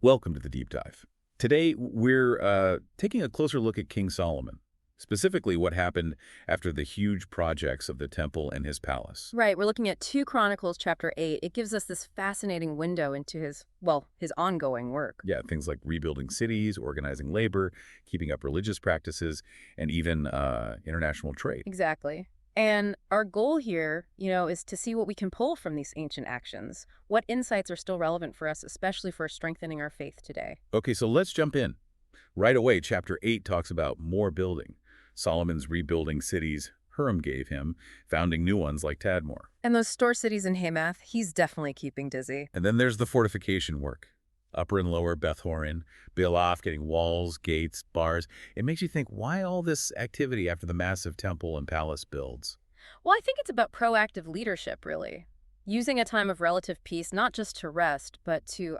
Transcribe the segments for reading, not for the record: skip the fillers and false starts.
Welcome to the Deep Dive. Today, we're taking a closer look at King Solomon, specifically what happened after the huge projects of the temple and his palace. Right, we're looking at 2 Chronicles chapter 8. It gives us this fascinating window into his ongoing work. Yeah, things like rebuilding cities, organizing labor, keeping up religious practices, and even international trade. Exactly. And our goal here, is to see what we can pull from these ancient actions. What insights are still relevant for us, especially for strengthening our faith today? Okay, so let's jump in. Right away, chapter 8 talks about more building. Solomon's rebuilding cities Hiram gave him, founding new ones like Tadmor. And those store cities in Hamath, he's definitely keeping dizzy. And then there's the fortification work. Upper and lower Beth-horon, Bealoth getting walls, gates, bars. It makes you think, why all this activity after the massive temple and palace builds? Well, I think it's about proactive leadership, really. Using a time of relative peace, not just to rest, but to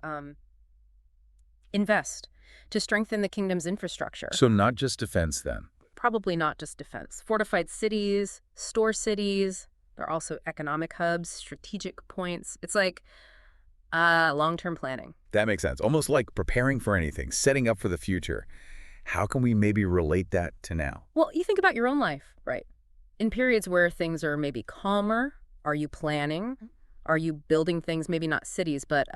invest, to strengthen the kingdom's infrastructure. So not just defense then. Probably not just defense. Fortified cities, store cities, they're also economic hubs, strategic points. It's like long-term planning. That makes sense. Almost like preparing for anything, setting up for the future. How can we maybe relate that to now? Well, you think about your own life, right? In periods where things are maybe calmer, are you planning? Are you building things, maybe not cities, but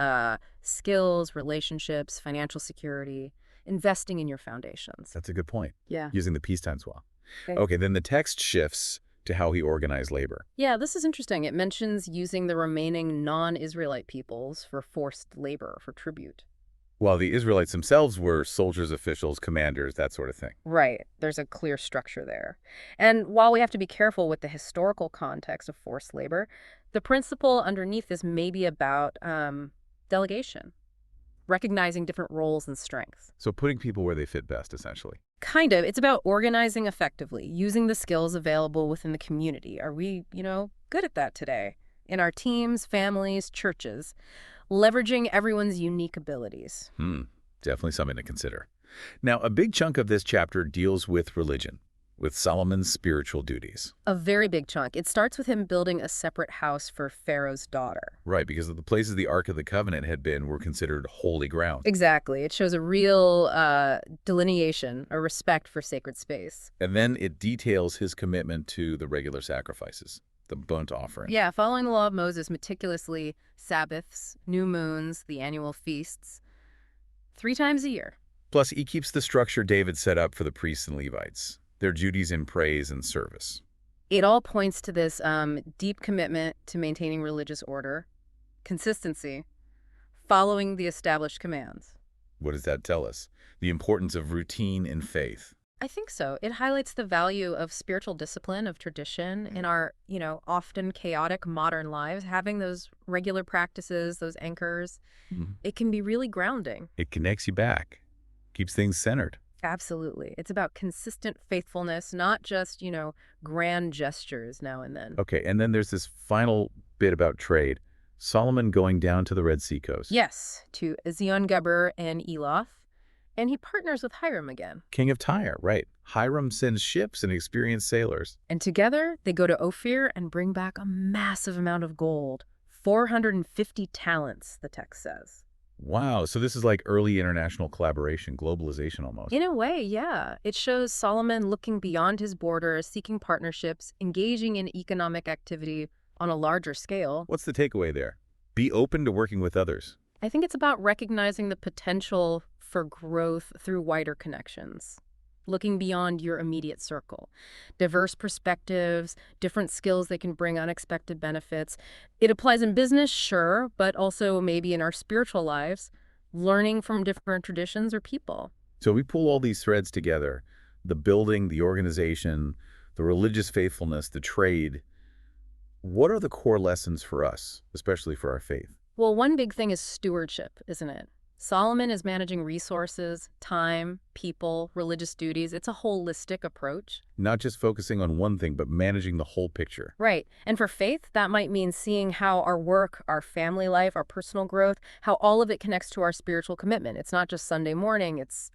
skills, relationships, financial security, investing in your foundations? That's a good point. Yeah. Using the peacetime swell. Okay. Okay, then the text shifts to how he organized labor. Yeah, this is interesting. It mentions using the remaining non-Israelite peoples for forced labor, for tribute. While the Israelites themselves were soldiers, officials, commanders, that sort of thing. Right. There's a clear structure there. And while we have to be careful with the historical context of forced labor, the principle underneath this may be about delegation, recognizing different roles and strengths. So putting people where they fit best, essentially. Kind of. It's about organizing effectively, using the skills available within the community. Are we, good at that today? In our teams, families, churches, leveraging everyone's unique abilities. Definitely something to consider. Now, a big chunk of this chapter deals with religion, with Solomon's spiritual duties. A very big chunk. It starts with him building a separate house for Pharaoh's daughter. Right, because the places the Ark of the Covenant had been were considered holy ground. Exactly. It shows a real delineation, a respect for sacred space. And then it details his commitment to the regular sacrifices, the burnt offering. Yeah, following the law of Moses meticulously, Sabbaths, new moons, the annual feasts, 3 times a year. Plus, he keeps the structure David set up for the priests and Levites, their duties in praise and service. It all points to this deep commitment to maintaining religious order, consistency, following the established commands. What does that tell us? The importance of routine in faith. I think so. It highlights the value of spiritual discipline, of tradition in our, often chaotic modern lives. Having those regular practices, those anchors, it can be really grounding. It connects you back, keeps things centered. Absolutely. It's about consistent faithfulness, not just, grand gestures now and then. Okay, and then there's this final bit about trade. Solomon going down to the Red Sea coast. Yes, to Ezion-Geber and Eloth. And he partners with Hiram again. King of Tyre, right. Hiram sends ships and experienced sailors. And together, they go to Ophir and bring back a massive amount of gold. 450 talents, the text says. Wow, so this is like early international collaboration, globalization almost. In a way, yeah. It shows Solomon looking beyond his borders, seeking partnerships, engaging in economic activity on a larger scale. What's the takeaway there? Be open to working with others. I think it's about recognizing the potential for growth through wider connections, looking beyond your immediate circle. Diverse perspectives, different skills that can bring unexpected benefits. It applies in business, sure, but also maybe in our spiritual lives, learning from different traditions or people. So we pull all these threads together, the building, the organization, the religious faithfulness, the trade. What are the core lessons for us, especially for our faith? Well, one big thing is stewardship, isn't it? Solomon is managing resources, time, people, religious duties. It's a holistic approach. Not just focusing on one thing, but managing the whole picture. Right. And for faith, that might mean seeing how our work, our family life, our personal growth, how all of it connects to our spiritual commitment. It's not just Sunday morning, it's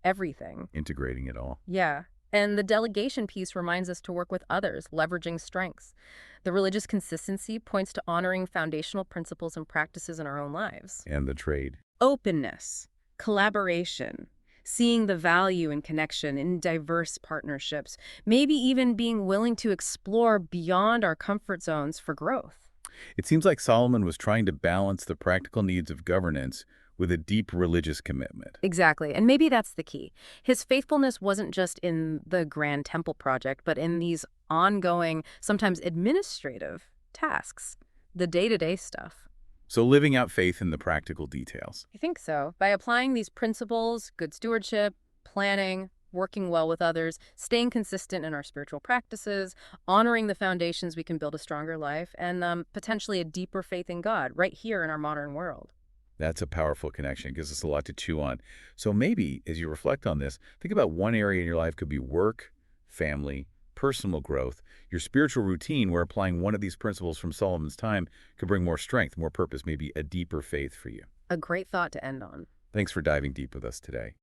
everything. Integrating it all. Yeah. And the delegation piece reminds us to work with others, leveraging strengths. The religious consistency points to honoring foundational principles and practices in our own lives. And the trade. Openness. Collaboration, seeing the value and connection in diverse partnerships, maybe even being willing to explore beyond our comfort zones for growth. It seems like Solomon was trying to balance the practical needs of governance with a deep religious commitment. Exactly. And maybe that's the key. His faithfulness wasn't just in the grand temple project, but in these ongoing, sometimes administrative tasks, the day-to-day stuff. So living out faith in the practical details. I think so. By applying these principles, good stewardship, planning, working well with others, staying consistent in our spiritual practices, honoring the foundations we can build a stronger life, and potentially a deeper faith in God right here in our modern world. That's a powerful connection. It gives us a lot to chew on. So maybe as you reflect on this, think about one area in your life could be work, family, personal growth, your spiritual routine where applying one of these principles from Solomon's time could bring more strength, more purpose, maybe a deeper faith for you. A great thought to end on. Thanks for diving deep with us today.